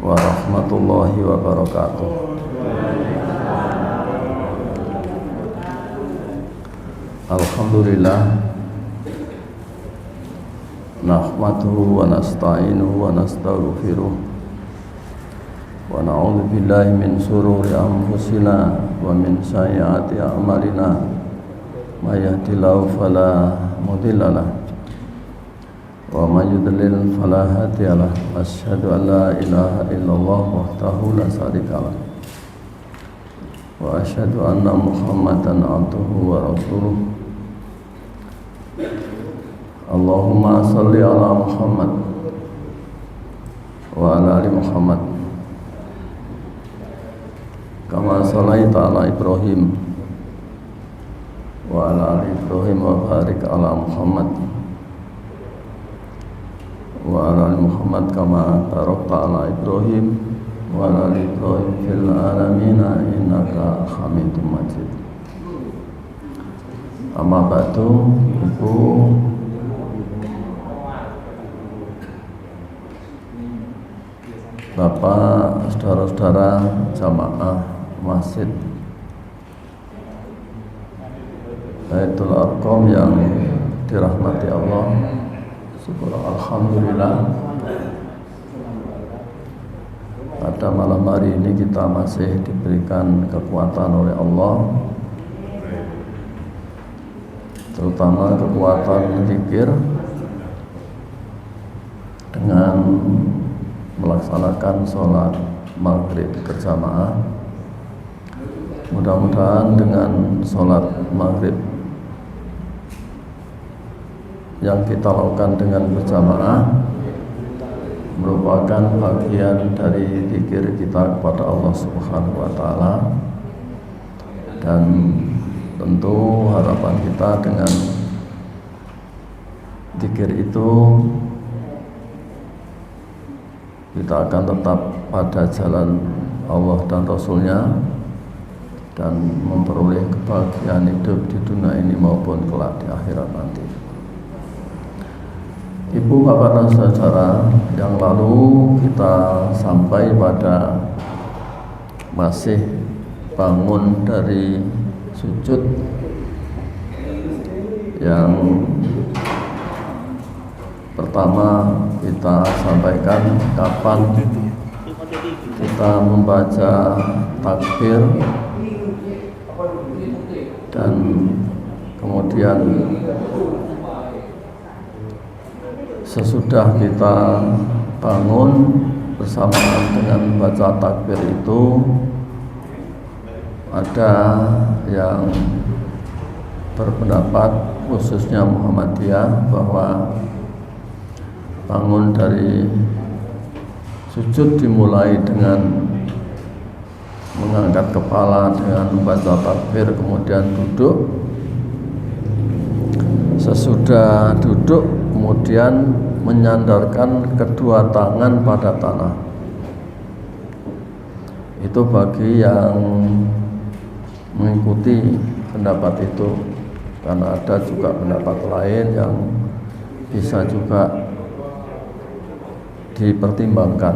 warahmatullahi wabarakatuh. Alhamdulillah, nahmaduhu wa nasta'inuhu wa nastaghfiruh wa na'udzu billahi min shururi anfusina wa min sayyiati a'malina. May yahdihillahu fala mudilla lahu wa may yudlil fala hadiyalah. Asyhadu an la ilaha illallah wahdahu la syarikalah wa asyhadu anna Muhammadan abduhu wa rasuluh. Allahumma shalli ala Muhammad wa ala ali Muhammad kama shallaita ala Ibrahim wa ala ali Ibrahim wa barik ala Muhammad wa ala ali Muhammad kama barakta ala Ibrahim wa ala ali Ibrahim fil alamin innaka Hamidum Majid. Amma ba'du, Ibu, Bapak, saudara-saudara jamaah Masjid Baitul Arqam yang dirahmati Allah, syukur alhamdulillah, pada malam hari ini kita masih diberikan kekuatan oleh Allah, terutama kekuatan zikir dengan melaksanakan sholat maghrib berjamaah. Mudah-mudahan dengan sholat maghrib yang kita lakukan dengan berjamaah merupakan bagian dari zikir kita kepada Allah Subhanahu wa Ta'ala, dan tentu harapan kita dengan zikir itu kita akan tetap pada jalan Allah dan Rasulnya dan memperoleh kebahagiaan hidup di dunia ini maupun kelak di akhirat nanti. Ibu, bapak dan saudara, yang lalu kita sampai pada masih bangun dari sujud yang pertama kita sampaikan kapan kita membaca takbir, dan kemudian sesudah kita bangun bersamaan dengan baca takbir itu ada yang berpendapat, khususnya Muhammadiyah, bahwa bangun dari sujud dimulai dengan mengangkat kepala dengan membaca takbir, kemudian duduk. Sesudah duduk kemudian menyandarkan kedua tangan pada tanah. Itu bagi yang mengikuti pendapat itu, karena ada juga pendapat lain yang bisa juga dipertimbangkan.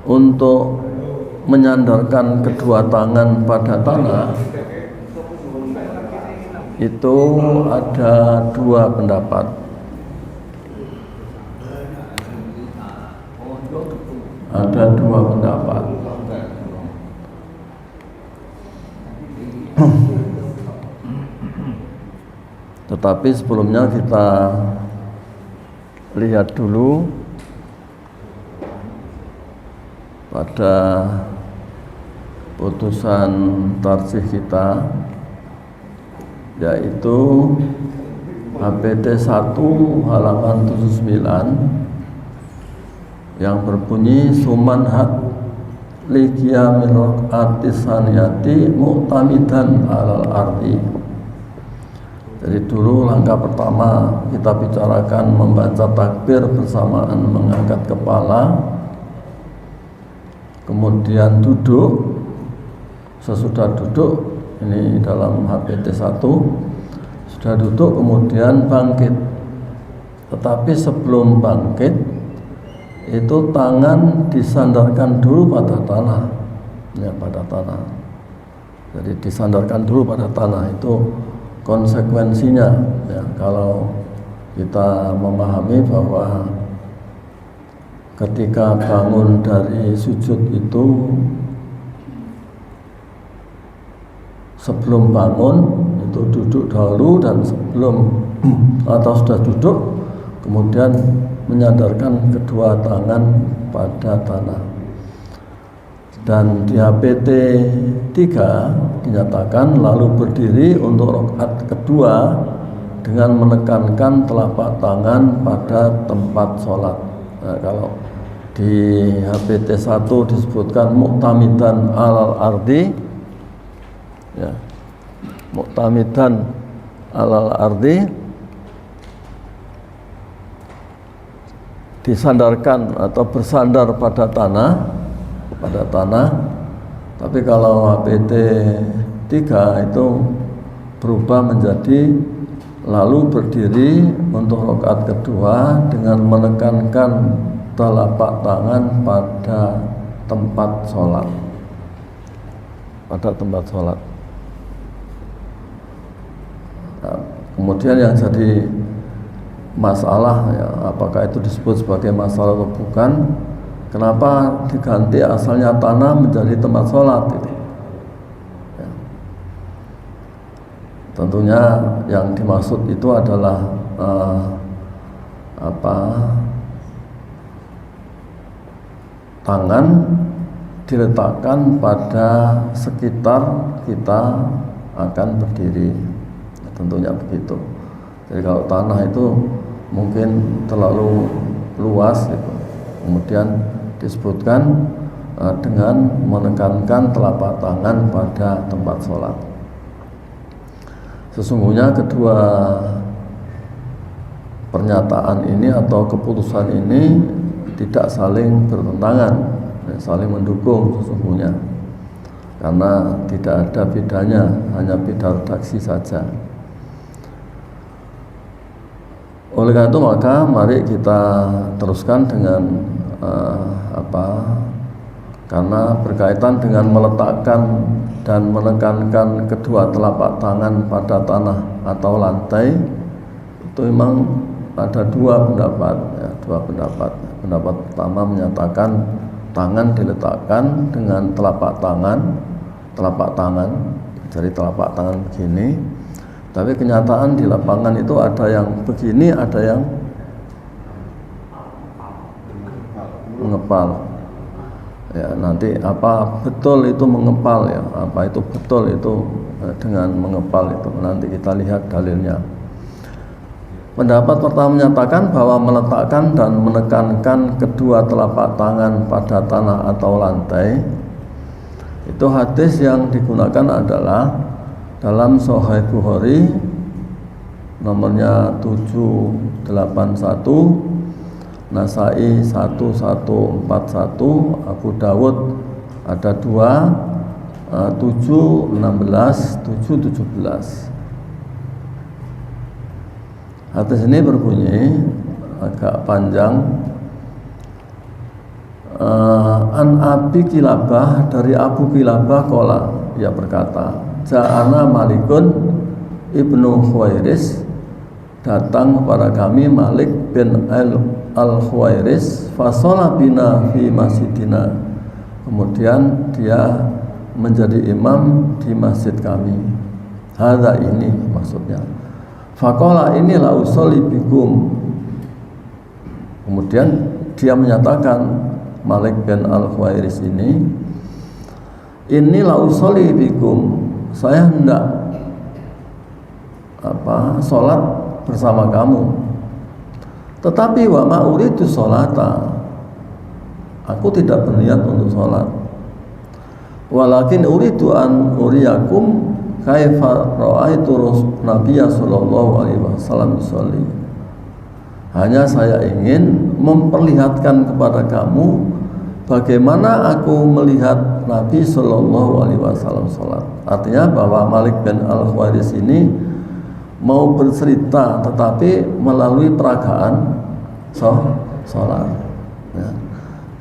Untuk menyandarkan kedua tangan pada tanah itu ada dua pendapat. Ada dua pendapat. Tetapi sebelumnya kita lihat dulu pada putusan tarjih kita, yaitu HPT 1 halaman 79 yang berbunyi sumanhat liqiyamil raqatis saniyati mu'tamidan alal ardi. Jadi dulu langkah pertama kita bicarakan membaca takbir bersamaan mengangkat kepala, kemudian duduk. Sesudah duduk, ini dalam HPT 1, sudah duduk kemudian bangkit. Tetapi sebelum bangkit itu tangan disandarkan dulu pada tanah, ya, pada tanah. Jadi disandarkan dulu pada tanah, itu konsekuensinya, ya, kalau kita memahami bahwa ketika bangun dari sujud itu, sebelum bangun itu duduk dahulu, dan sebelum atau sudah duduk kemudian menyandarkan kedua tangan pada tanah. Dan di HPT 3 dinyatakan lalu berdiri untuk rakaat kedua dengan menekankan telapak tangan pada tempat sholat. Nah, kalau di HPT 1 disebutkan muqtamidan alal ardi, ya, muqtamidan alal ardi, disandarkan atau bersandar pada tanah, tapi kalau HPT 3 itu berubah menjadi lalu berdiri untuk rakaat kedua dengan menekankan telapak tangan pada tempat sholat, Nah, kemudian yang jadi masalah, ya, apakah itu disebut sebagai masalah atau bukan? Kenapa diganti asalnya tanah menjadi tempat sholat itu? Ya. Tentunya yang dimaksud itu adalah tangan diletakkan pada sekitar kita akan berdiri, tentunya begitu. Jadi kalau tanah itu mungkin terlalu luas gitu, kemudian disebutkan dengan menekankan telapak tangan pada tempat sholat. Sesungguhnya kedua pernyataan ini atau keputusan ini tidak saling bertentangan, saling mendukung sesungguhnya, karena tidak ada bedanya, hanya beda redaksi saja. Oleh karena itu maka mari kita teruskan dengan karena berkaitan dengan meletakkan dan menekankan kedua telapak tangan pada tanah atau lantai, itu memang ada dua pendapat, ya, Pendapat pertama menyatakan tangan diletakkan dengan telapak tangan, jadi telapak tangan begini. Tapi kenyataan di lapangan itu ada yang begini, ada yang mengepal. Ya, nanti apa betul itu mengepal, ya? Apa itu betul itu dengan mengepal itu? Nanti kita lihat dalilnya. Pendapat pertama menyatakan bahwa meletakkan dan menekankan kedua telapak tangan pada tanah atau lantai, itu hadis yang digunakan adalah dalam Sahih Bukhari nomornya 781, Nasai 1141, Abu Dawud ada 2, 716, 717. Hadis ini berbunyi agak panjang. An Abi Kilabah, dari Abu Kilabah qala, ia berkata, Ja'ana Malikun ibnu Khuwairis, datang kepada kami Malik bin al-Khuwairis, fasola bina fi masjidina, kemudian dia menjadi imam di masjid kami. Hadza, ini maksudnya. Faqala ini la usolli bikum, kemudian dia menyatakan, Malik bin al-Khuwairis ini la usolli bikum, saya hendak sholat bersama kamu, tetapi wa ma uridu sholata, aku tidak berniat untuk sholat, walakin uridu an uriyakum kaifa ra'aitu Nabiya sallallahu alaihi wasallam sholli, hanya saya ingin memperlihatkan kepada kamu bagaimana aku melihat Nabi sallallahu alaihi wasallam sholat. Artinya bahwa Malik bin al-Khuwairis ini mau bercerita tetapi melalui peragaan sholat. ya.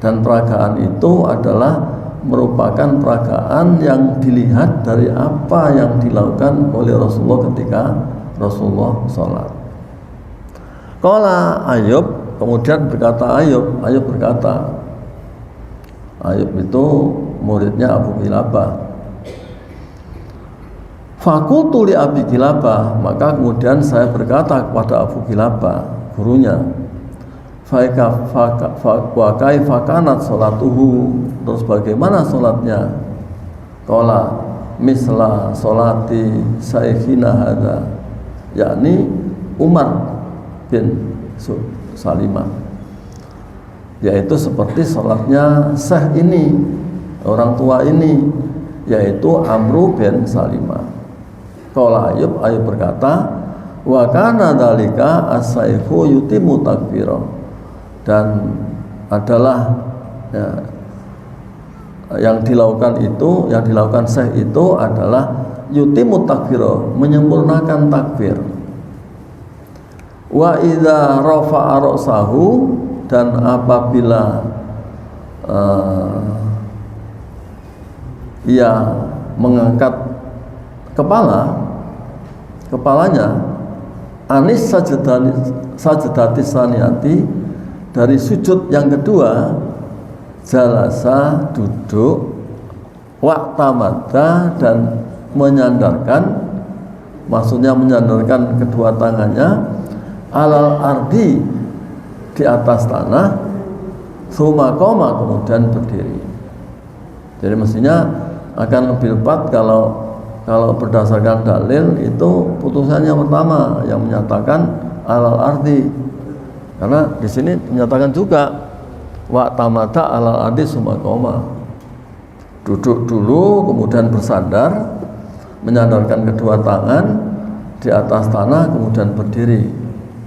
Dan peragaan itu adalah merupakan peragaan yang dilihat dari apa yang dilakukan oleh Rasulullah ketika Rasulullah sholat. Qala Ayub, kemudian berkata Ayub berkata, Ayub itu muridnya Abu Kilabah. Fakultu li Abi Kilabah, maka kemudian saya berkata kepada Abu Kilabah, gurunya, wa kaifa kanat sholatuhu, terus bagaimana sholatnya? Qala misla sholati saikhina hadza, yakni Umar bin Salimah, yaitu seperti sholatnya syekh ini, orang tua ini, yaitu Amru bin Salimah. Qala Ayub berkata, wa kana dzalika as-saifu yutimu takbira, dan adalah ya, yang dilakukan syekh itu adalah yutimu takbira, menyempurnakan takbir. Wa idza rafa'a ra'sahu, dan apabila ia mengangkat kepalanya, anis sajdati saniyati, dari sujud yang kedua, jalasa, duduk, waqtamada, dan menyandarkan, maksudnya menyandarkan kedua tangannya, alal ardi, di atas tanah, summa qoma, kemudian berdiri. Jadi mestinya akan lebih tepat kalau berdasarkan dalil itu putusannya pertama yang menyatakan alal ardi, karena di sini menyatakan juga wa tamata alal ardi summa qoma, duduk dulu kemudian bersandar, menyandarkan kedua tangan di atas tanah kemudian berdiri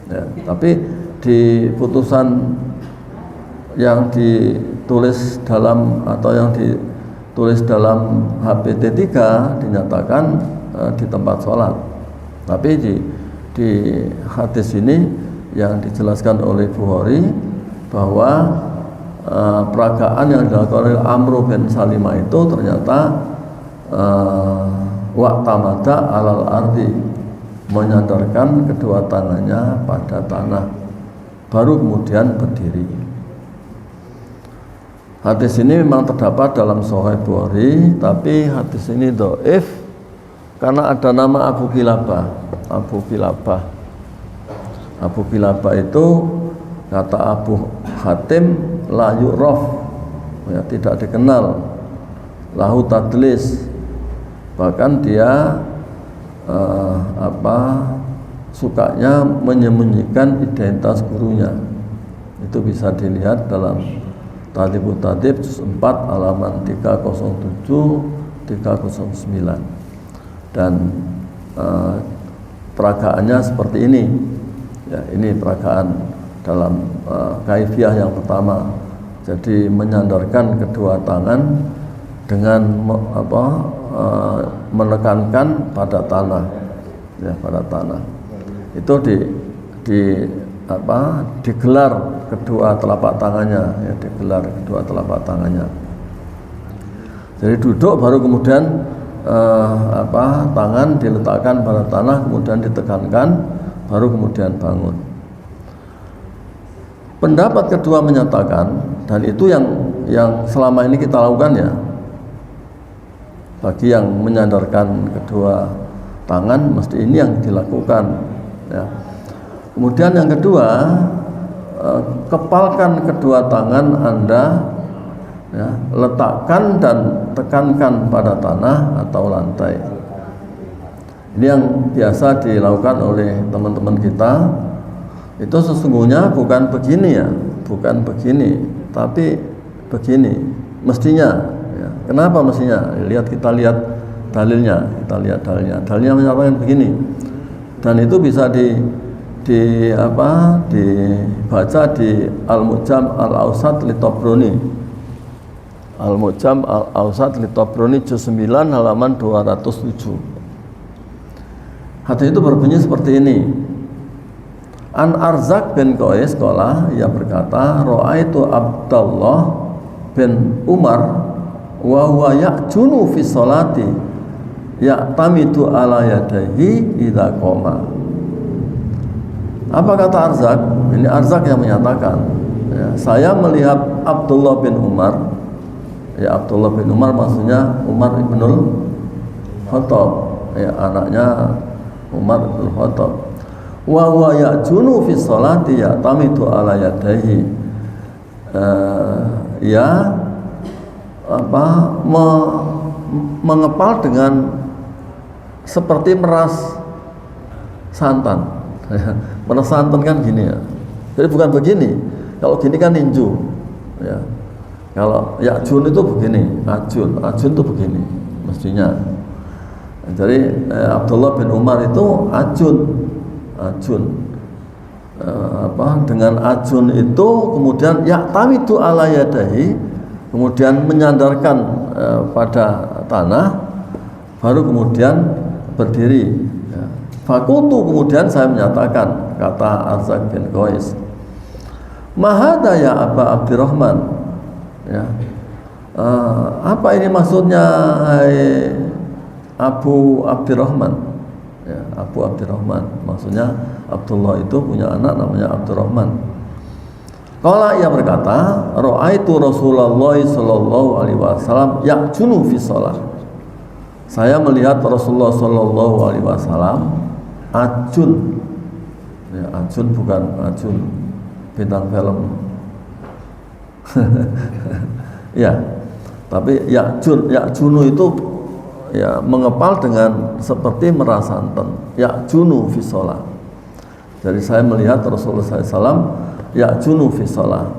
ya. Tapi di putusan yang ditulis dalam atau yang ditulis dalam HPT 3 dinyatakan di tempat sholat. Tapi di hadis ini yang dijelaskan oleh Bukhari bahwa peragaan yang dilakukan oleh Amru bin Salimah itu ternyata waqtamada alal ardi, menyandarkan kedua tangannya pada tanah, baru kemudian berdiri. Hadis ini memang terdapat dalam Sahih Bukhari, tapi hadis ini dhaif karena ada nama Abu Kilabah. Abu Kilabah itu kata Abu Hatim la yu'raf, ya, tidak dikenal, lahu tadlis, bahkan dia sukanya menyembunyikan identitas gurunya. Itu bisa dilihat dalam Tadibut Tadib juz 4 halaman 307 309. Dan peragaannya seperti ini. Ya, ini peragaan dalam kaifiyah yang pertama. Jadi menyandarkan kedua tangan dengan menekankan pada tanah, ya, pada tanah. Itu digelar kedua telapak tangannya, ya, digelar kedua telapak tangannya. Jadi duduk baru kemudian tangan diletakkan pada tanah, kemudian ditekankan, baru kemudian bangun. Pendapat kedua menyatakan, dan itu yang selama ini kita lakukan ya, bagi yang menyandarkan kedua tangan mesti ini yang dilakukan ya. Kemudian yang kedua, kepalkan kedua tangan Anda ya, letakkan dan tekankan pada tanah atau lantai. Ini yang biasa dilakukan oleh teman-teman kita. Itu sesungguhnya bukan begini ya, bukan begini, tapi begini mestinya ya. Kenapa mestinya? Kita lihat dalilnya. Dalilnya menyatakan begini. Dan itu bisa dibaca di Al-Mu'jam Al-Awsat li Tabrani. Al-Mu'jam Al-Awsat li Tabrani juz 9 halaman 207. Hadis itu berbunyi seperti ini. An Arzak bin Qais qala, ia berkata, ra'aitu Abdullah bin Umar wa huwa ya'junu fi sholati ya'tamidu ala yadayhi idza qoma. Apa kata Arzak? Ini Arzak yang menyatakan, ya, saya melihat Abdullah bin Umar. Ya, Abdullah bin Umar maksudnya Umar ibnul Khattab, ya, anaknya Umar ibnul Khattab. Wa huwa ya'junu fi sholati ya'tamidu ala yadayhi. Ya mengepal dengan seperti meras santan. Meras santan kan gini ya. Jadi bukan begini. Kalau gini kan ninju. Ya. Kalau ya'jun itu begini, ajun itu begini mestinya. Jadi Abdullah bin Umar itu ajun. Dengan ajun itu kemudian ya'tamidu ala yadahi, kemudian menyandarkan pada tanah, baru kemudian berdiri. Ya. Fakultu, kemudian saya menyatakan, kata Arzak bin Qais, mahada ya Aba Abdurrahman, ya. Apa ini maksudnya, hai Abu Abdurrahman? Ya, Abu Abdurrahman, maksudnya Abdullah itu punya anak namanya Abdurrahman. Qala, ia berkata, ra'aitu Rasulullah sallallahu alaihi wasallam ya'junu fi shalah. Saya melihat Rasulullah sallallahu alaihi wasallam ajun. Ya, ajun bukan ajun bintang film. Ya, tapi ya'junu itu ya mengepal dengan seperti meras santan. Ya'junu fi shalah. Jadi saya melihat Rasulullah SAW ya'junu fi shalah,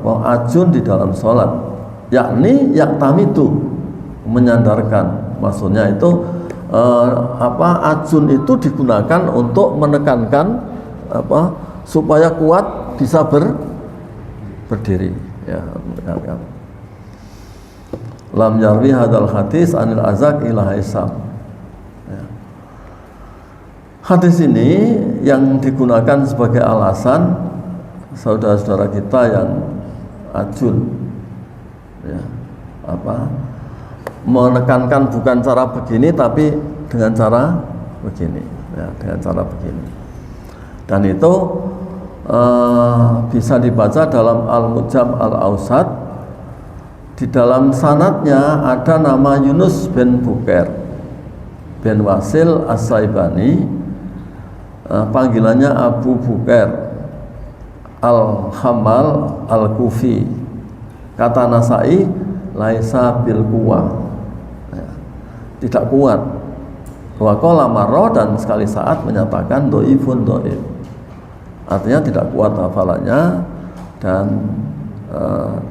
ajun di dalam sholat, yakni ya'tamidu, menyandarkan. Maksudnya itu ajun itu digunakan untuk menekankan supaya kuat bisa berdiri, ya, menekankan. Lam yarwi hadal hadis anil Azak ila Hisam. Ya. Hadis ini yang digunakan sebagai alasan saudara-saudara kita yang ajun, ya, menekankan bukan cara begini tapi dengan cara begini, ya, dengan cara begini. Dan itu bisa dibaca dalam Al-Mujam Al-Ausat. Di dalam sanadnya ada nama Yunus bin Bukair bin Wasil As-Saibani, panggilannya Abu Bukair Al-Hamal Al-Kufi. Kata Nasai, laisa bil quwah, ya, tidak kuat. Wa qala marra, dan sekali saat menyatakan dhaifun dhaif, artinya tidak kuat hafalannya. Dan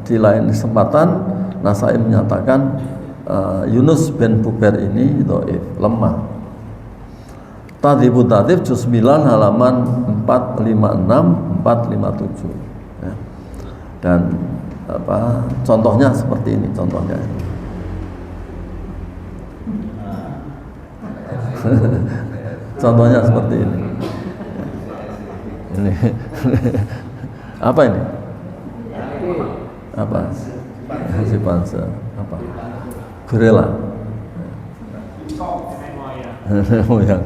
di lain kesempatan Nasai menyatakan Yunus bin Bukair ini dhaif, lemah. Tadhibut Tahdhib juz 9 halaman 456 457, ya. Dan contohnya seperti ini, contohnya. Contohnya seperti ini. Ini apa ini? Apa? Simpanse. Apa? Gorila. Moyang.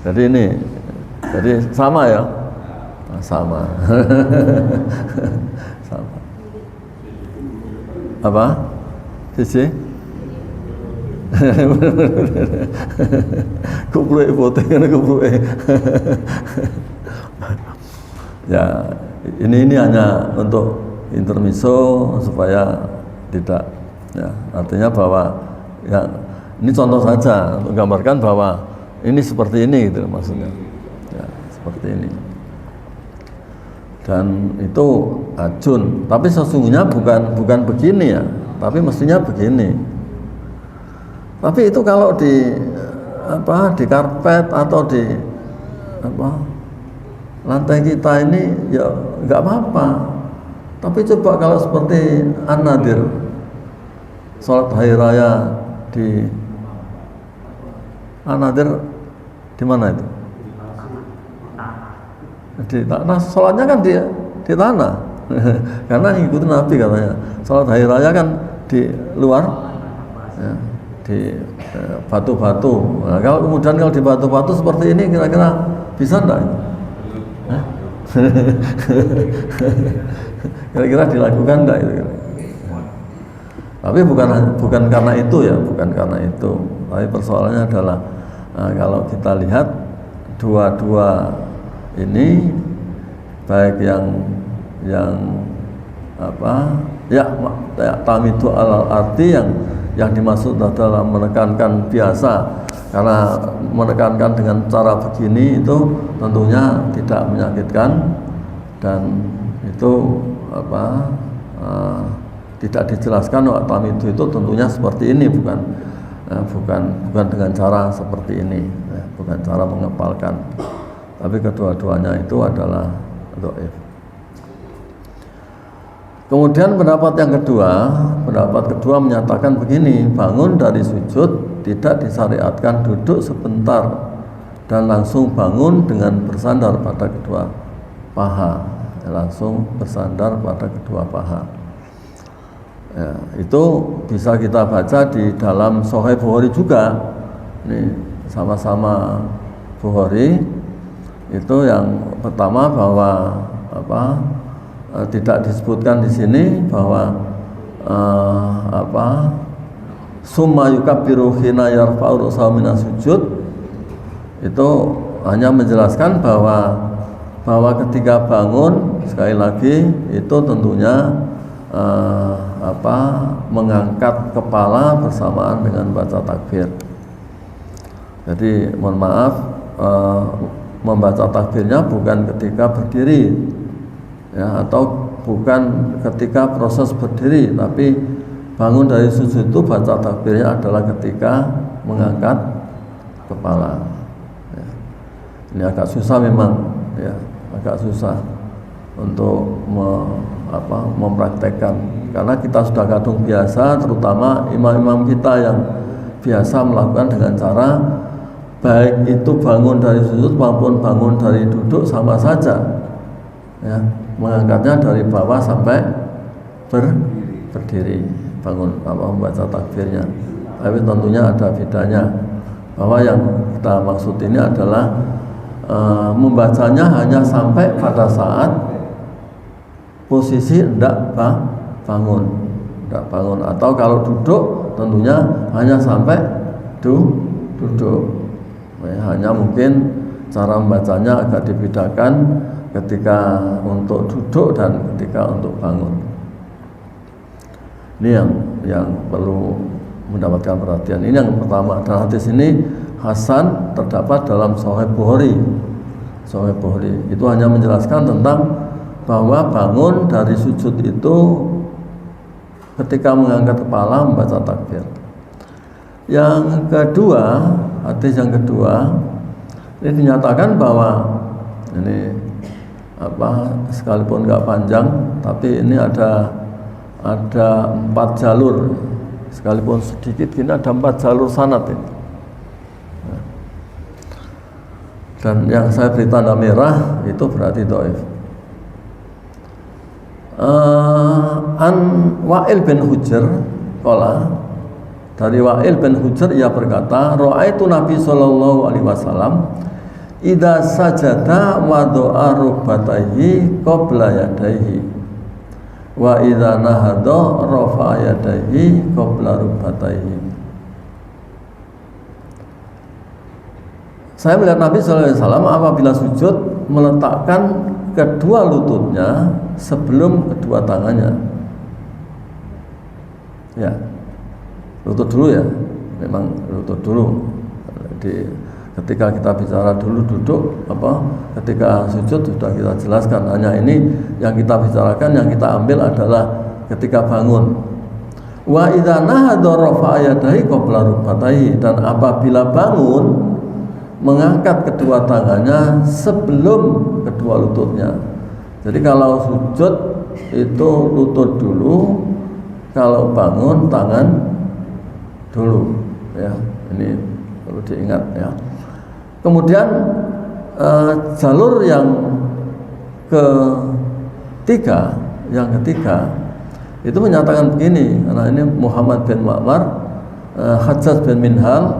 Jadi ini, jadi sama ya, sama. Sama. Apa? Sisi? Kupluke putih kan kupluke. Ya, ini hanya untuk intermezzo supaya tidak, ya, artinya bahwa ya ini contoh saja untuk menggambarkan bahwa ini seperti ini gitu maksudnya, ya, seperti ini. Dan itu ajun, tapi sesungguhnya bukan begini ya, tapi mestinya begini. Tapi itu kalau di karpet atau di lantai kita ini ya nggak apa-apa. Tapi coba kalau seperti An-Nadir, sholat hari raya di An-Nadir, di mana itu? di tanah, sholatnya kan di tanah. Karena ngikutin Nabi katanya, sholat hari raya kan di luar, ya, di batu-batu. Nah, kalau di batu-batu seperti ini kira-kira bisa enggak? Kira-kira dilakukan enggak itu? Tapi bukan karena itu ya, bukan karena itu. Tapi persoalannya adalah kalau kita lihat dua-dua ini, baik yang tamidu alal arti yang dimaksud adalah menekankan biasa, karena menekankan dengan cara begini itu tentunya tidak menyakitkan dan itu tidak dijelaskan. Tamidu itu tentunya seperti ini, bukan dengan cara seperti ini, bukan cara mengepalkan, tapi kedua-duanya itu adalah dhaif. Kemudian pendapat kedua menyatakan begini, bangun dari sujud tidak disyariatkan duduk sebentar dan langsung bangun dengan bersandar pada kedua paha, Ya, itu bisa kita baca di dalam Sahih Bukhari juga. Ini sama-sama Bukhari. Itu yang pertama bahwa tidak disebutkan di sini bahwa summa yukabbiru hina yarfa'u ra'sahu minas sujud, itu hanya menjelaskan bahwa ketika bangun, sekali lagi itu tentunya mengangkat kepala bersamaan dengan baca takbir. Jadi mohon maaf, membaca takbirnya bukan ketika berdiri, ya, atau bukan ketika proses berdiri, tapi bangun dari sujud itu baca takbirnya adalah ketika mengangkat kepala. Ya. Ini agak susah memang, ya, agak susah untuk mempraktekkan, karena kita sudah kadung biasa, terutama imam-imam kita yang biasa melakukan dengan cara baik itu bangun dari sujud maupun bangun dari duduk sama saja, ya, mengangkatnya dari bawah sampai berdiri, bangun membaca takbirnya. Tapi tentunya ada bedanya, bahwa yang kita maksud ini adalah membacanya hanya sampai pada saat posisi hendak bangun, atau kalau duduk tentunya hanya sampai duduk. Hanya mungkin cara membacanya agak dibedakan ketika untuk duduk dan ketika untuk bangun. Ini yang perlu mendapatkan perhatian. Ini yang pertama. Dan hadis ini hasan, terdapat dalam Sahih Bukhari. Itu hanya menjelaskan tentang bahwa bangun dari sujud itu ketika mengangkat kepala membaca takbir. Yang kedua, hadis yang kedua ini dinyatakan bahwa ini sekalipun nggak panjang, tapi ini ada 4 jalur, sekalipun sedikit ini ada 4 jalur sanad ini. Dan yang saya beri tanda merah itu berarti dhaif. An Wa'il bin Hujr qala, dari Wa'il bin Hujr ia berkata, ra'aitu Nabi sallallahu alaihi wasallam idza sajada wada'a rukbatayhi qabla yadayhi wa idza nahada rafa'a yadayhi qabla rukbatayhi. Saya melihat Nabi sallallahu alaihi wasallam apabila sujud meletakkan kedua lututnya sebelum kedua tangannya. Ya, lutut dulu ya, memang lutut dulu. Ketika kita bicara dulu duduk, ketika sujud sudah kita jelaskan. Hanya ini yang kita bicarakan, yang kita ambil adalah ketika bangun. Wa idza nahadha rafa'a yadayhi qabla rukbatayhi, dan apabila bangun mengangkat kedua tangannya sebelum kedua lututnya. Jadi kalau sujud itu lutut dulu, kalau bangun tangan dulu, ya. Ini perlu diingat, ya. Kemudian jalur yang yang ketiga itu menyatakan begini, karena ini Muhammad bin Ma'mar, Hajjaj bin Minhal,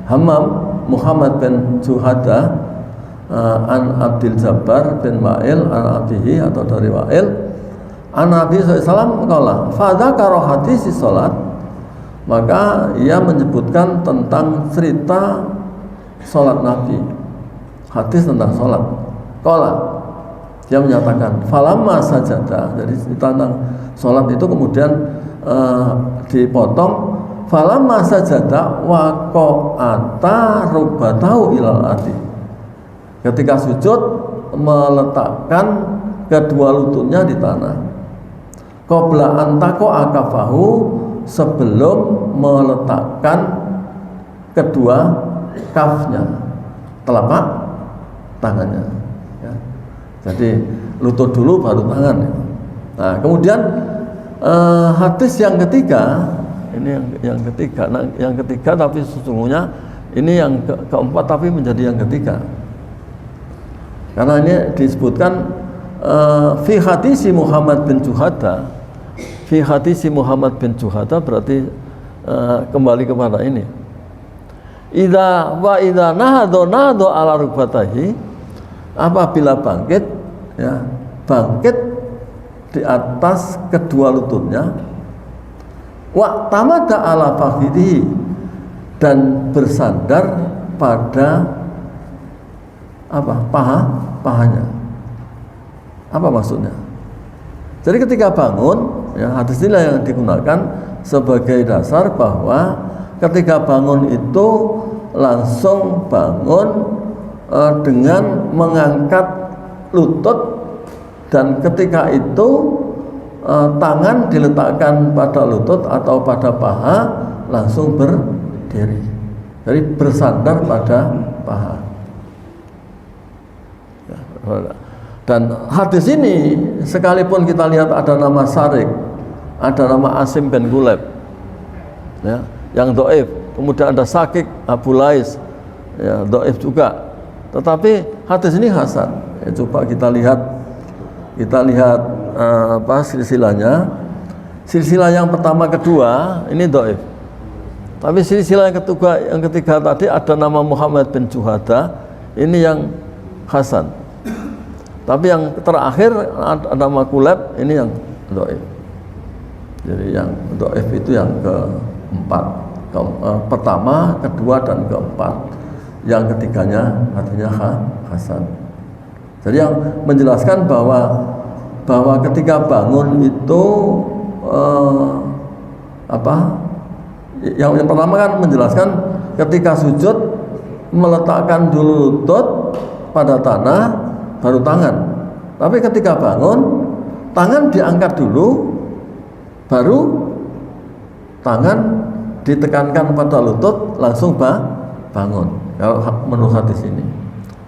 Hammam, Muhammad bin Juhada, an Abdul Jabbar bin Wa'il an abihi, atau dari Wa'il an Nabi SAW qala fadzakara hadis salat, maka ia menyebutkan tentang cerita salat Nabi, hadis tentang salat. Qala, dia menyatakan falamma sajada, jadi tentang salat itu kemudian dipotong falamma sajada wa qa'ata rubbatahu ilal ardi, ketika sujud meletakkan kedua lututnya di tanah, qabla antako akafahu, sebelum meletakkan kedua kafnya, telapak tangannya ya. Jadi lutut dulu baru tangan ya. Nah kemudian hadis yang ketiga, ini yang ketiga. Nah, yang ketiga tapi sesungguhnya ini yang keempat tapi menjadi yang ketiga. Karena ini disebutkan fi hadisi Muhammad bin Juhada. Fi hadisi Muhammad bin Juhada berarti kembali kepada ini. Idza nahado ala rukbatahi, apabila bangkit ya, bangkit di atas kedua lututnya, wa tamada ala fakhidhi, dan bersandar pada pahanya. Apa maksudnya? Jadi ketika bangun ya, hadis inilah yang digunakan sebagai dasar bahwa ketika bangun itu langsung bangun dengan mengangkat lutut, dan ketika itu tangan diletakkan pada lutut atau pada paha, langsung berdiri. Jadi bersandar pada paha. Dan hadis ini sekalipun kita lihat ada nama Sarik, ada nama Asim bin Guleb ya, yang dhaif, kemudian ada Sakik Abu Lais ya, dhaif juga, tetapi hadis ini hasan ya. Coba kita lihat silsilahnya. Silsilah yang pertama kedua ini dhaif, tapi silsilah yang ketiga tadi ada nama Muhammad bin Juhada, ini yang hasan. Tapi yang terakhir ada nama Kuleb, ini yang dhaif. Jadi yang dhaif itu yang keempat, pertama, kedua, dan keempat. Yang ketiganya artinya hasan. Jadi yang menjelaskan bahwa ketika bangun itu yang pertama kan menjelaskan ketika sujud meletakkan dulu lutut pada tanah, baru tangan. Tapi ketika bangun, tangan diangkat dulu, baru tangan ditekankan pada lutut, langsung bangun. Kalau menurut hadis ini,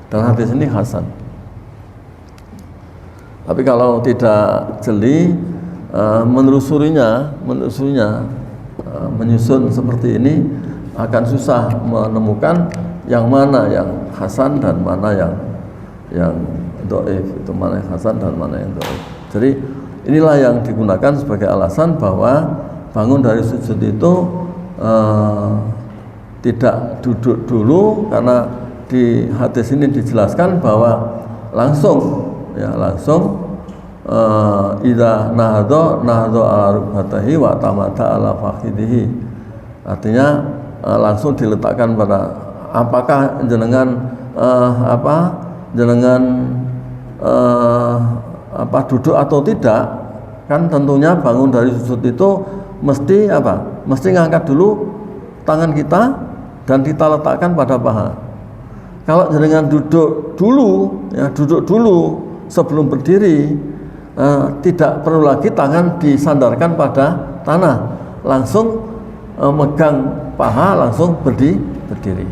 dan hadis ini hasan. Tapi kalau tidak jeli menelusurinya, menyusun seperti ini, akan susah menemukan yang mana yang hasan dan mana yang dhaif, itu mana yang hasan dan mana yang dhaif. Jadi inilah yang digunakan sebagai alasan bahwa bangun dari sujud itu tidak duduk dulu, karena di hadis ini dijelaskan bahwa langsung idza nahdo ala rukbatahi wa tamata ala fakhidhihi, artinya langsung diletakkan pada, apakah jenengan duduk atau tidak, kan tentunya bangun dari sujud itu mesti ngangkat dulu tangan kita dan kita letakkan pada paha. Kalau jenengan duduk dulu sebelum berdiri, tidak perlu lagi tangan disandarkan pada tanah, langsung megang paha, langsung berdiri.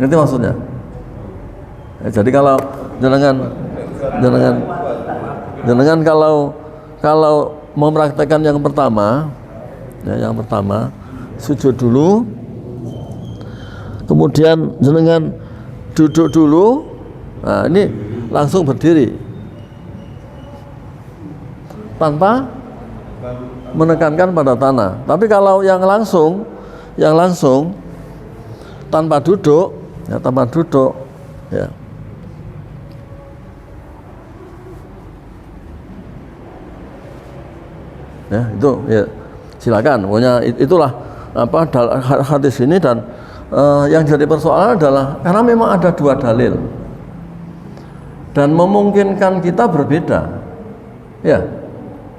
Ngerti maksudnya? Jadi kalau jenengan kalau mempraktekkan yang pertama sujud dulu, kemudian jenengan duduk dulu. Nah, ini langsung berdiri tanpa menekankan pada tanah. Tapi kalau yang langsung tanpa duduk, ya. Ya, itu ya silakan. Pokoknya itulah apa hadis ini. Dan yang jadi persoalan adalah karena memang ada dua dalil dan memungkinkan kita berbeda. Ya,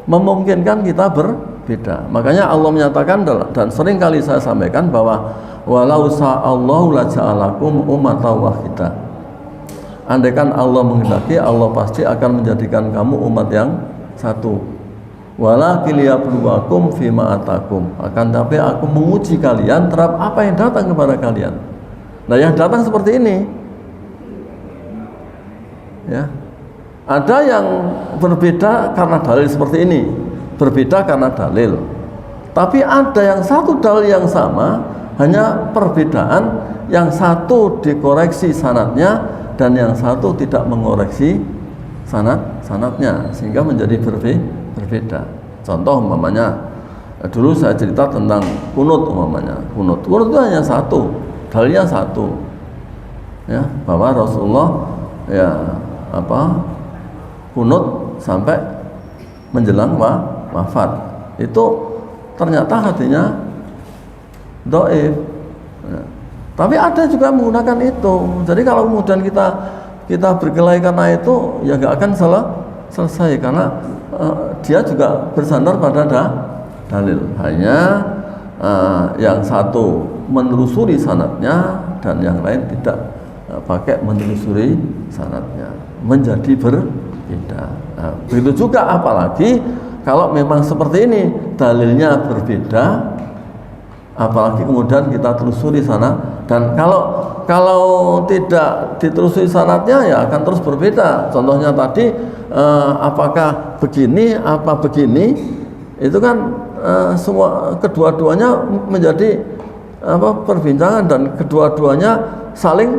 memungkinkan kita berbeda. Makanya Allah menyatakan, dan sering kali saya sampaikan, bahwa walau sa'allahu la ja'alakum ummatan wahidah. Andaikan Allah menghendaki, Allah pasti akan menjadikan kamu umat yang satu. Walakin liyabluwakum fima atakum. Akan tapi aku menguji kalian terhadap apa yang datang kepada kalian. Nah, yang datang seperti ini. Ya. Ada yang berbeda karena dalil seperti ini, berbeda karena dalil. Tapi ada yang satu dalil yang sama, hanya perbedaan yang satu dikoreksi sanadnya dan yang satu tidak mengoreksi sanadnya, sehingga menjadi berbeda. Contoh umpamanya, dulu saya cerita tentang kunut umpamanya. Kunut itu hanya satu, dalilnya satu. Ya, bahwa Rasulullah kunut sampai menjelang wafat. Itu ternyata hatinya dhaif. Ya. Tapi ada juga menggunakan itu. Jadi kalau kemudian kita berkelahi karena itu, ya nggak akan selesai karena dia juga bersandar pada dalil. Hanya yang satu menelusuri sanadnya dan yang lain tidak pakai menelusuri sanadnya, menjadi berbeda. Nah, begitu juga apalagi kalau memang seperti ini, dalilnya berbeda, apalagi kemudian kita telusuri sana, dan kalau tidak ditelusuri sanadnya ya akan terus berbeda. Contohnya tadi, apakah begini apa begini, itu kan semua kedua-duanya menjadi perbincangan, dan kedua-duanya saling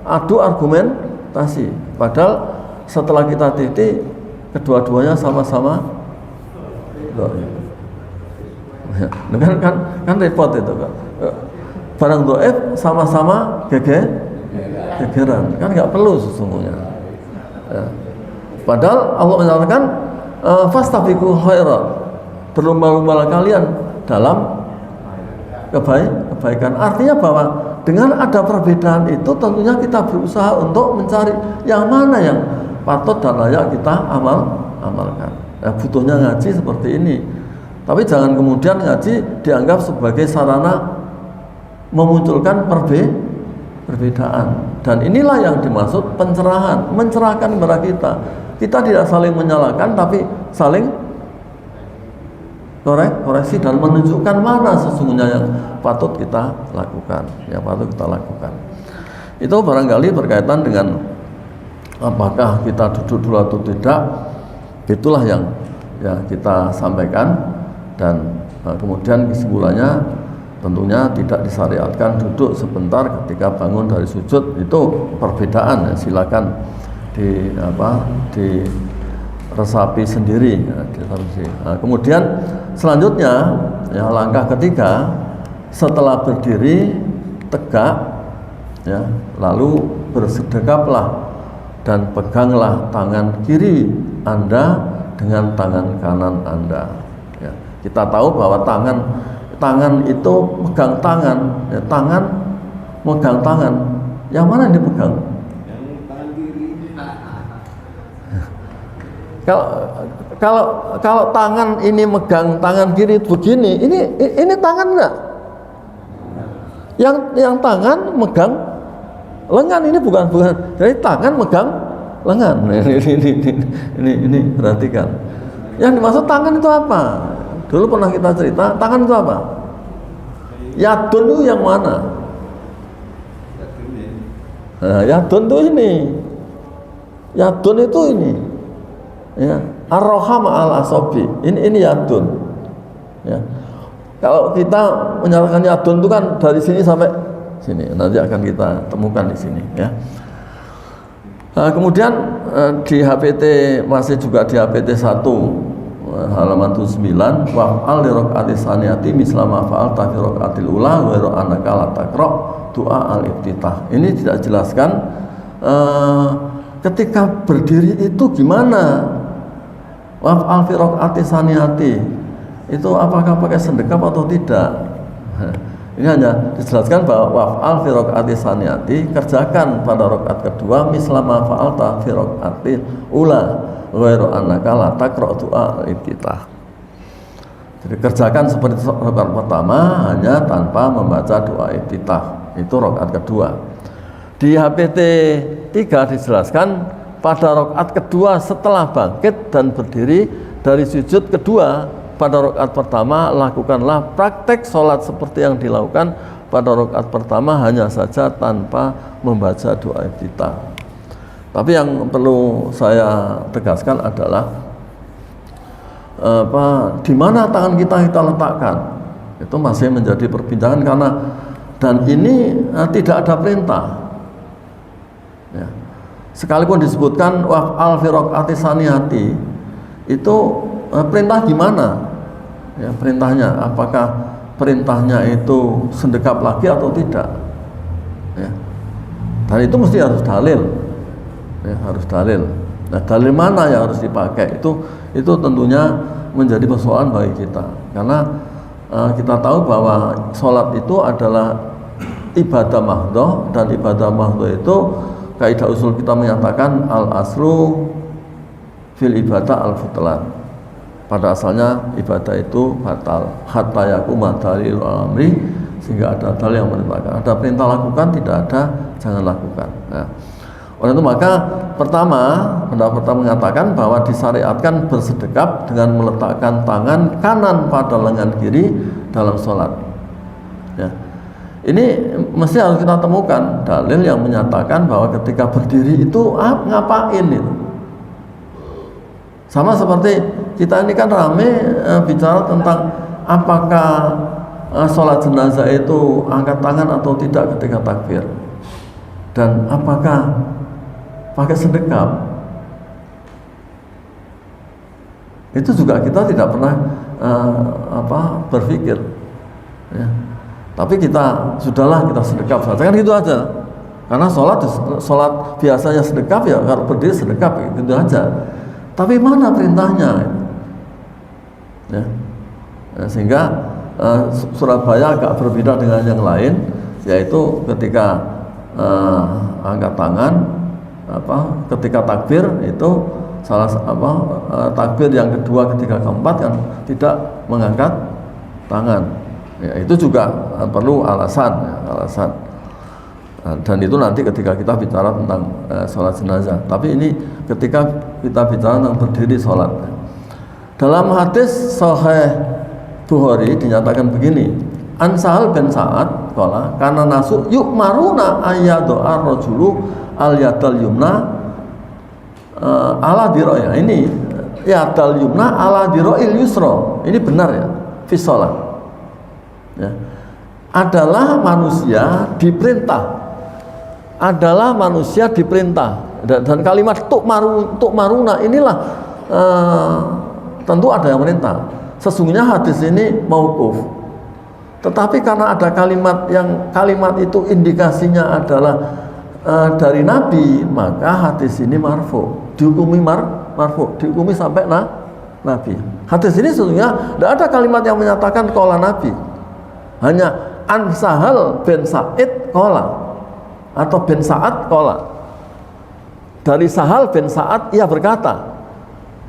adu argumentasi. Padahal setelah kita teliti, kedua-duanya sama-sama ya, kan repot itu kan. Barang dhaif sama-sama gegeran, kan nggak perlu sesungguhnya. Ya. Padahal Allah menyatakan fastabiqul khairat, berlomba-lombalah kalian dalam kebaikan. Artinya bahwa dengan ada perbedaan itu tentunya kita berusaha untuk mencari yang mana yang patut dan layak kita amalkan. Ya, butuhnya ngaji seperti ini. Tapi jangan kemudian ngaji dianggap sebagai sarana memunculkan perbedaan. Dan inilah yang dimaksud pencerahan, mencerahkan kepada kita. Kita tidak saling menyalahkan, tapi saling koreksi dan menunjukkan mana sesungguhnya yang patut kita lakukan, Itu barangkali berkaitan dengan apakah kita duduk dulu atau tidak. Itulah yang kita sampaikan, dan kemudian kesimpulannya tentunya tidak disyariatkan duduk sebentar ketika bangun dari sujud. Itu perbedaan, ya, silakan diresapi sendiri, ya, Nah, kemudian selanjutnya, ya, langkah ketiga, setelah berdiri tegak, ya, lalu bersedekaplah dan peganglah tangan kiri Anda dengan tangan kanan Anda. Ya, kita tahu bahwa tangan itu megang tangan, ya, tangan megang tangan. Yang mana yang dipegang? Kalau tangan ini megang tangan kiri begini, ini tangan enggak? Yang tangan megang lengan, ini bukan. Jadi tangan megang lengan. Ini perhatikan. Yang dimaksud tangan itu apa? Dulu pernah kita cerita, tangan itu apa? Yadun itu yang mana? Nah, yadun itu ini. Yadun itu ini. Ya, ar-roham al-asobi. Ini yadun. Ya. Kalau kita menyatakan yadun itu kan dari sini sampai sini. Nanti akan kita temukan di sini, ya. Kemudian di HPT masih juga di HPT 1 halaman 79 waf'al li raq'ati saniyati misla ma fa'alta fi raq'atil ula wa annaka la taqra doa al-iftitah. Ini tidak jelaskan ketika berdiri itu gimana. Waf'al fi raq'ati saniyati itu apakah pakai sendekap atau tidak? Ini hanya dijelaskan bahwa waf'al fi raq'ati saniyati, kerjakan pada rakaat kedua misla ma fa'alta fi raq'atil ula ghairu annaka la taqra doa al-iftitah. Jadi kerjakan seperti rakaat pertama hanya tanpa membaca doa iftitah. Itu rakaat kedua. Di HPT 3 dijelaskan pada rakaat kedua setelah bangkit dan berdiri dari sujud kedua pada rakaat pertama, lakukanlah praktek sholat seperti yang dilakukan pada rakaat pertama, hanya saja tanpa membaca doa iftitah. Tapi yang perlu saya tegaskan adalah di mana tangan kita letakkan itu masih menjadi perbincangan, karena dan ini tidak ada perintah. Ya. Sekalipun disebutkan waf'al fi raq'ati saniyati, itu perintah gimana? Ya, perintahnya apakah perintahnya itu sendekap lagi atau tidak? Ya. Dan itu mesti harus dalil. Ya, harus dalil. Nah, dalil mana yang harus dipakai? Itu tentunya menjadi persoalan bagi kita, karena kita tahu bahwa sholat itu adalah ibadah mahdhah, dan ibadah mahdhah itu kaidah usul kita menyatakan al aslu fil ibadah al futlan. Pada asalnya ibadah itu batal hatta yakuma dalil amri, sehingga ada dalil yang menetapkan. Ada perintah lakukan, tidak ada jangan lakukan. Nah, oleh itu maka pendapat pertama mengatakan bahwa disyariatkan bersedekap dengan meletakkan tangan kanan pada lengan kiri dalam sholat. Ya. Ini mesti harus kita temukan dalil yang menyatakan bahwa ketika berdiri itu ngapain itu. Sama seperti kita ini kan rame bicara tentang apakah sholat jenazah itu angkat tangan atau tidak ketika takbir, dan apakah pakai sedekap. Itu juga kita tidak pernah berpikir, ya. Tapi kita sudahlah, kita sedekap saja kan, gitu aja. Karena sholat biasanya sedekap, ya kalau berdiri sedekap, gitu aja. Tapi mana perintahnya? Ya. Ya, sehingga Surabaya agak berbeda dengan yang lain, yaitu ketika angkat tangan, ketika takbir itu takbir yang kedua, ketiga, keempat kan tidak mengangkat tangan. Ya, itu juga perlu alasan. Dan itu nanti ketika kita bicara tentang sholat jenazah. Tapi ini ketika kita bicara tentang berdiri sholat. Dalam hadis Sahih Bukhari dinyatakan begini, An Sahal bin Sa'ad qala kana nasu yu'maruna ayyadu ar-rajulu al-yadal yumna ala diroya. Ini yadal yumna ala diroil yusra. Ini benar ya, fi sholat. Ya. Adalah manusia diperintah dan kalimat tuk maruna inilah tentu ada yang merintah. Sesungguhnya hadis ini mauquf, tetapi karena ada kalimat itu indikasinya adalah dari Nabi, maka hadis ini marfu, dihukumi marfu, dihukumi sampai Nabi. Hadis ini sesungguhnya tidak ada kalimat yang menyatakan qala Nabi, hanya An Sahal bin Sa'id qala atau bin Sa'ad qala. Dari Sahal bin Sa'ad ia berkata,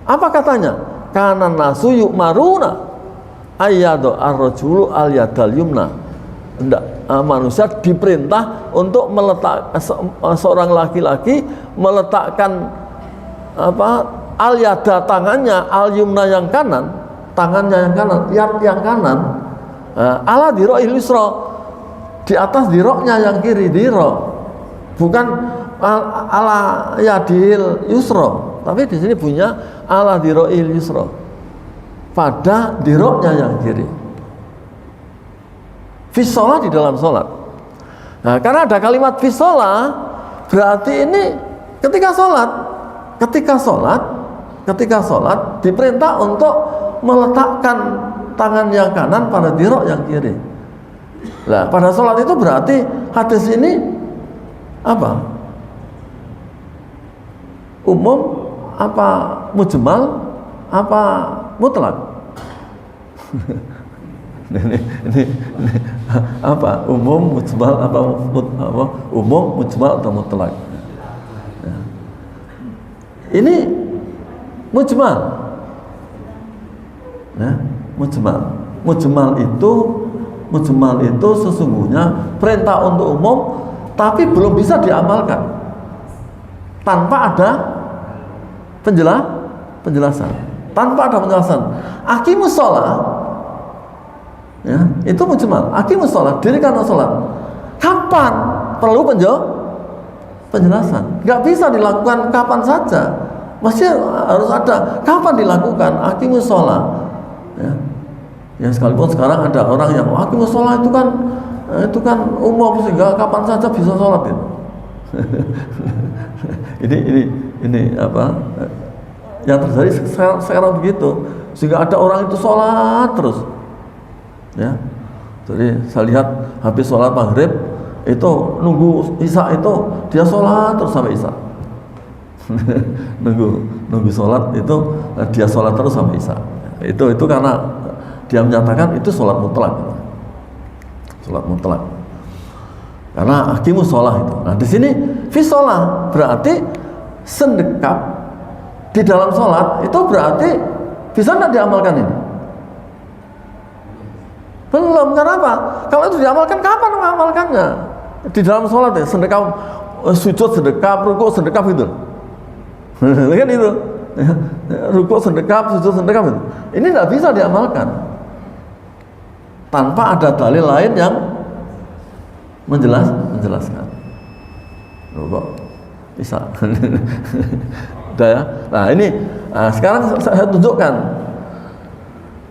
apa katanya? Kana nasu yu'maruna ayyadu ar-rajulu al-yadal yumna. Manusia diperintah untuk seorang laki-laki meletakkan al-yada, tangannya, al-yumna yang kanan, tangannya yang kanan, yad yang kanan, ala diro'il yusra, di atas diroknya yang kiri, dirok, bukan ala yadil yusra, tapi di sini punya ala diro'il yusra, pada diroknya yang kiri. Fisola di dalam sholat. Nah, karena ada kalimat fisola, berarti ini Ketika sholat diperintah untuk meletakkan tangan yang kanan pada dirok yang kiri. Nah, pada sholat itu berarti hadis ini apa? Umum, apa mujmal, apa mutlak? ini apa? Umum, mujmal, apa umum, mujmal atau mutlak? Nah, ini mujmal. Nah, mujmal itu sesungguhnya perintah untuk umum tapi belum bisa diamalkan tanpa ada penjelasan. Tanpa ada penjelasan. Aqimus shalah, ya, itu mujmal. Aqimus shalah, dirikanlah salat. Kapan? Perlu penjelasan. Nggak bisa dilakukan kapan saja. Masih harus ada kapan dilakukan. Aqimus shalah. Ya, sekalipun sekarang ada orang yang aqimus shalah itu kan umum sehingga kapan saja bisa sholat itu. ini apa yang terjadi sekarang begitu, sehingga ada orang itu sholat terus, ya. Jadi saya lihat habis sholat maghrib itu nunggu isya itu dia sholat terus sampai isya. nunggu sholat itu dia sholat terus sampai isya. Itu karena dia menyatakan itu sholat mutlak. Sholat mutlak. Karena aqimus shalah itu. Nah, di sini fi shalah berarti sendekap di dalam sholat itu berarti bisa tidak diamalkan ini? Belum. Kenapa? Kalau itu diamalkan, kapan mengamalkannya? Di dalam sholat ya, sendekap, sujud sedekap, rukuk sedekap itu. Kan itu. Rukuk sedekap, sujud sedekap itu. Ini tidak bisa diamalkan tanpa ada dalil lain yang menjelaskan. Kok bisa? Udah ya. Nah, ini sekarang saya tunjukkan.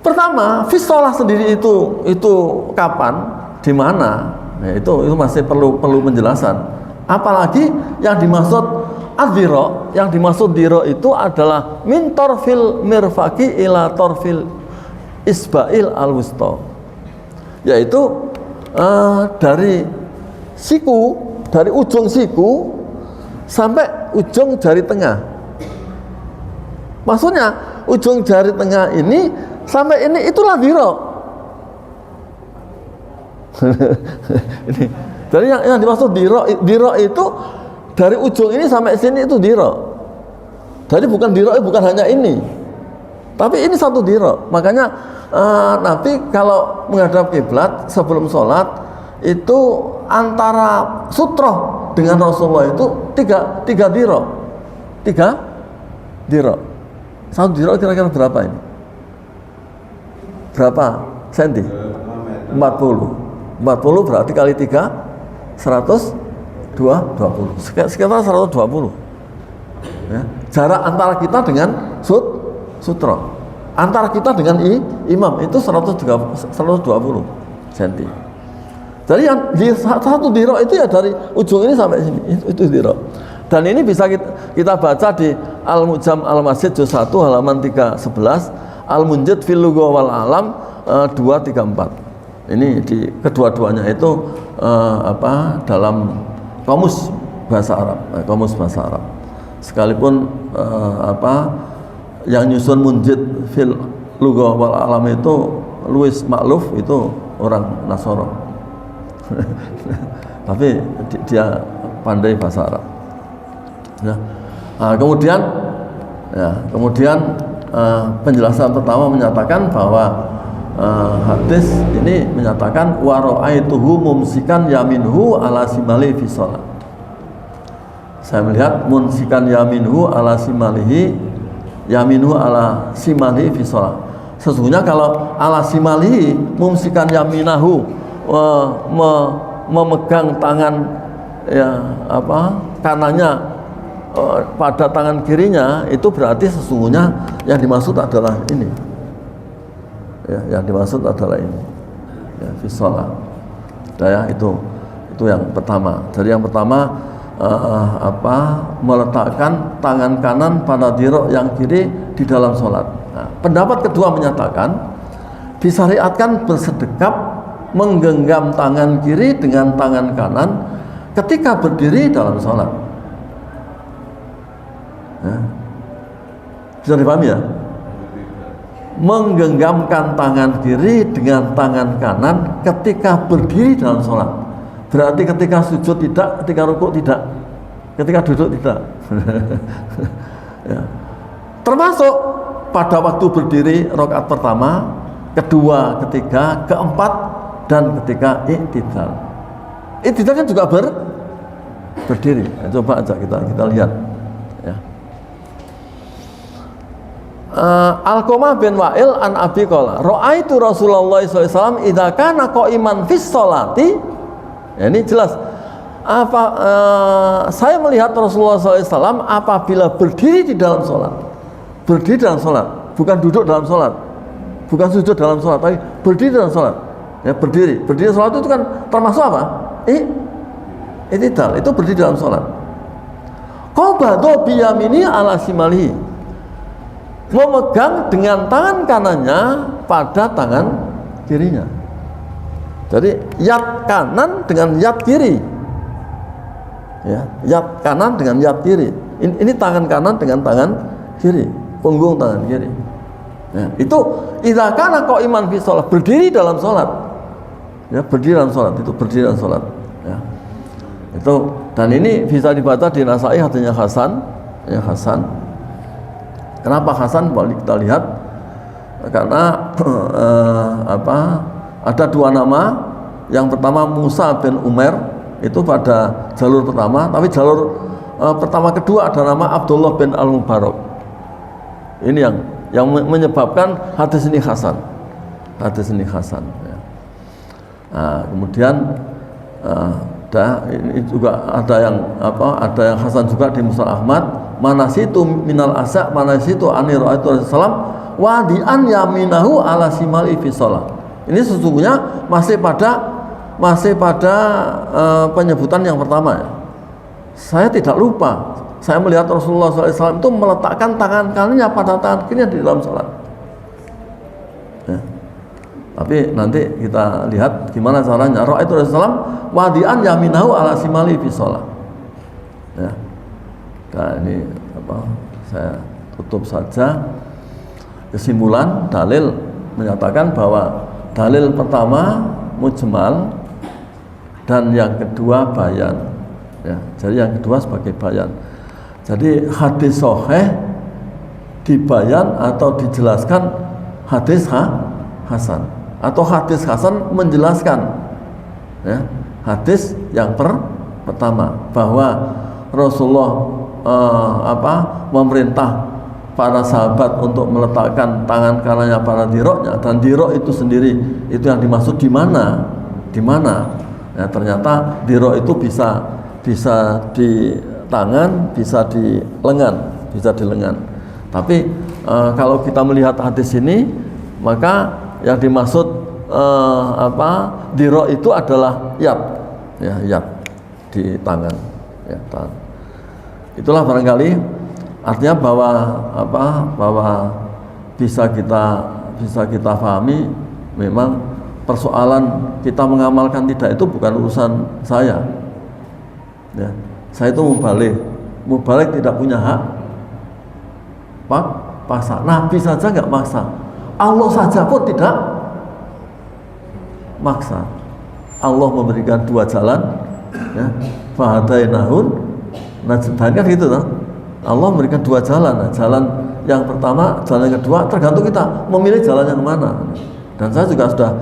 Pertama, fi shalah sendiri itu kapan, di mana? Nah, itu masih perlu penjelasan. Apalagi yang dimaksud adzira, yang dimaksud diro itu adalah min torfil mirfaqi ila torfil isba'il al-wusta. Yaitu dari siku, dari ujung siku sampai ujung jari tengah. Maksudnya ujung jari tengah ini sampai ini itulah diro. Ini. Jadi yang dimaksud diro itu dari ujung ini sampai sini itu diro. Jadi bukan diro, bukan hanya ini, tapi ini satu diro. Makanya Nabi kalau menghadap kiblat sebelum sholat itu antara sutroh dengan Rasulullah itu tiga diro. Satu diro kira-kira berapa ini? Berapa senti? 40 berarti kali 3 120 sekitar 120 ya. Jarak antara kita dengan sutro, antara kita dengan imam itu 120 cm. Jadi yang di satu diro itu ya dari ujung ini sampai sini itu diro. Dan ini bisa kita baca di Al-Mu'jam Al-Masjid juz 1 halaman 311, Al-Munjid fil Lugha wal Alam 234. Ini di kedua-duanya itu dalam kamus bahasa Arab. Sekalipun yang nyusun Munjid fil Lugha wal Alam itu Louis Makluf, itu orang Nasoro. Tapi dia pandai bahasa Arab. Ya. Kemudian penjelasan pertama menyatakan bahwa hadis ini menyatakan wa ra'aituhu mumsikan yaminhu ala simali fi shalah. Saya melihat mumsikan yaminhu ala simalihi, yaminhu ala simalihi fi shalah. Sesungguhnya kalau ala simalihi mumsikan yaminahu, memegang tangan kanannya pada tangan kirinya, itu berarti sesungguhnya yang dimaksud adalah ini. Ya, yang dimaksud adalah ini. Ya, fi shalah. Ya, itu yang pertama. Jadi yang pertama meletakkan tangan kanan pada dirok yang kiri di dalam sholat. Nah, pendapat kedua menyatakan disyariatkan bersedekap menggenggam tangan kiri dengan tangan kanan ketika berdiri dalam sholat. Ya. Bisa dipahami ya? Menggenggamkan tangan kiri dengan tangan kanan ketika berdiri dalam sholat. Berarti ketika sujud tidak, ketika rukuk tidak, ketika duduk tidak. Ya. Termasuk pada waktu berdiri rakaat pertama, kedua, ketiga, keempat, dan ketika i'tidal. I'tidal kan juga berdiri. Ya, coba aja kita lihat. Ya. Alqamah bin Wa'il an Abi qala ra'aitu Rasulullah SAW idza kana qa'iman fis sholati. Ya, ini jelas saya melihat Rasulullah SAW apabila berdiri di dalam sholat. Berdiri dalam sholat, bukan duduk dalam sholat, bukan sujud dalam sholat, tapi berdiri dalam sholat. Ya, berdiri sholat itu kan termasuk apa? I'tidal, itu berdiri dalam sholat. Qabadha biyamini ala shimalihi, memegang dengan tangan kanannya pada tangan kirinya. Jadi yad kanan dengan yad kiri, ya, yad kanan dengan yad kiri. Ini tangan kanan dengan tangan kiri, punggung tangan kiri. Ya, itu idza kana qa'iman fi shalah, berdiri dalam sholat. Ya, berdiri dalam sholat, itu berdiri dalam sholat. Ya. Itu, dan ini bisa dibaca di Nasai hadisnya Hasan, ya, Hasan. Kenapa Hasan? Boleh kita lihat karena ada dua nama. Yang pertama Musa bin Umair, itu pada jalur pertama, tapi jalur pertama kedua ada nama Abdullah bin Al-Mubarak. Ini yang menyebabkan hadis ini Hasan. Hadis ini Hasan. Ya. Nah, kemudian ini juga ada yang Hasan juga di Musnad Ahmad. Manasitu minal asa, manasitu ani ra'aitu Rasulullah wadi'an yaminahu ala simali fi shalah. Ini sesungguhnya masih pada penyebutan yang pertama ya. Saya tidak lupa, saya melihat Rasulullah SAW itu meletakkan tangan kanannya pada tangan kirinya di dalam sholat. Ya. Tapi nanti kita lihat gimana caranya. Ra'aitu Rasulullah wadi'an yaminahu ala simali fi shalah. Ya. Nah, ini saya tutup saja. Kesimpulan dalil menyatakan bahwa dalil pertama mujmal dan yang kedua bayan. Ya, jadi yang kedua sebagai bayan. Jadi hadis sahih dibayan atau dijelaskan hadis hasan, atau hadis hasan menjelaskan, ya, hadis yang pertama bahwa Rasulullah memerintah para sahabat untuk meletakkan tangan kanannya pada diroknya, dan dirok itu sendiri itu yang dimaksud di mana? Ya, ternyata dirok itu bisa di tangan, bisa di lengan. Tapi kalau kita melihat hadis ini, maka yang dimaksud dirok itu adalah yad, ya, yad di tangan, ya, tangan. Itulah barangkali artinya bahwa bisa kita pahami, memang persoalan kita mengamalkan tidak itu bukan urusan saya. Ya, saya itu mubalik tidak punya hak paksa. Nabi saja nggak maksa, Allah saja pun tidak maksa. Allah memberikan dua jalan, ya, fahadainahun najdain, kan gitu toh. Allah memberikan dua jalan. Nah, jalan yang pertama, jalan yang kedua tergantung kita memilih jalan yang mana. Dan saya juga sudah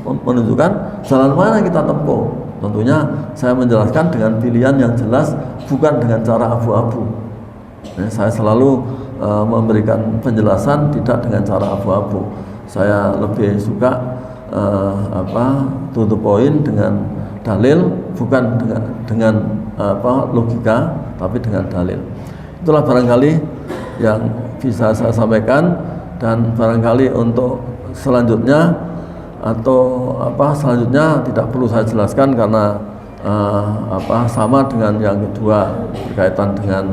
menunjukkan jalan mana kita tempuh. Tentunya saya menjelaskan dengan pilihan yang jelas, bukan dengan cara abu-abu. Nah, saya selalu memberikan penjelasan tidak dengan cara abu-abu. Saya lebih suka to the point, dengan dalil, bukan dengan logika, tapi dengan dalil. Itulah barangkali yang bisa saya sampaikan, dan barangkali untuk selanjutnya selanjutnya tidak perlu saya jelaskan karena sama dengan yang kedua berkaitan dengan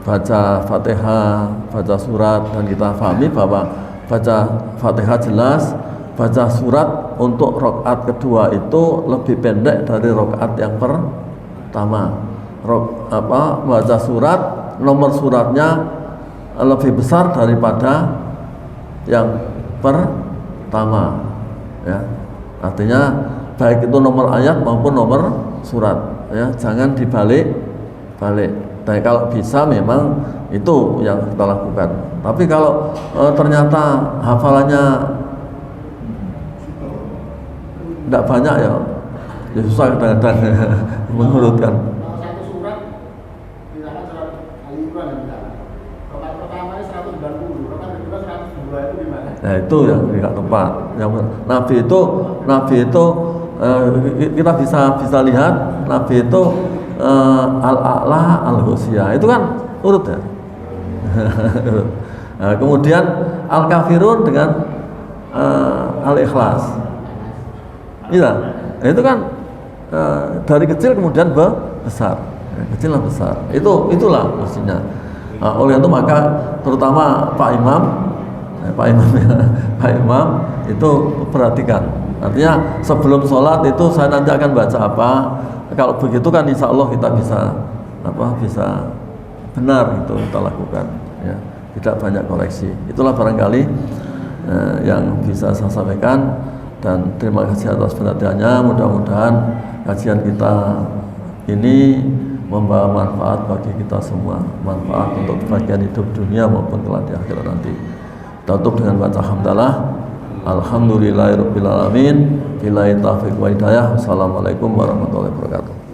baca Fatihah, baca surat, dan kita pahami bahwa baca Fatihah jelas, baca surat untuk rakaat kedua itu lebih pendek dari rakaat yang pertama. Baca surat, nomor suratnya lebih besar daripada yang pertama, ya. Artinya baik itu nomor ayat maupun nomor surat, ya, jangan dibalik-balik. Dan kalau bisa memang itu yang kita lakukan. Tapi kalau ternyata hafalannya tidak banyak, ya susah kadang-kadang mengurutkan. Satu surat misalkan surat Al-Imran, rakaat pertamanya 190, rakaat kedua 102, itu gimana? Nah, itu yang tidak tepat. Yang Nabi itu kita bisa lihat Nabi itu al-a'la al-husya, itu kan urut ya. Nah, kemudian al-kafirun dengan al-ikhlas, iya. Nah, itu kan dari kecil kemudian besar, kecil dan besar. Itulah mestinya. Oleh itu maka terutama Pak Imam itu perhatikan. Artinya sebelum sholat itu saya nanti akan baca apa. Kalau begitu kan insya Allah kita bisa benar itu kita lakukan, ya, tidak banyak koreksi. Itulah barangkali yang bisa saya sampaikan, dan terima kasih atas perhatiannya. Mudah-mudahan kajian kita ini membawa manfaat bagi kita semua, manfaat untuk bagian hidup dunia maupun kelak di akhirat nanti. Kita tutup dengan baca hamdalah. Alhamdulillahirabbil alamin. Billahi taufiq wa hidayah. Wassalamualaikum warahmatullahi wabarakatuh.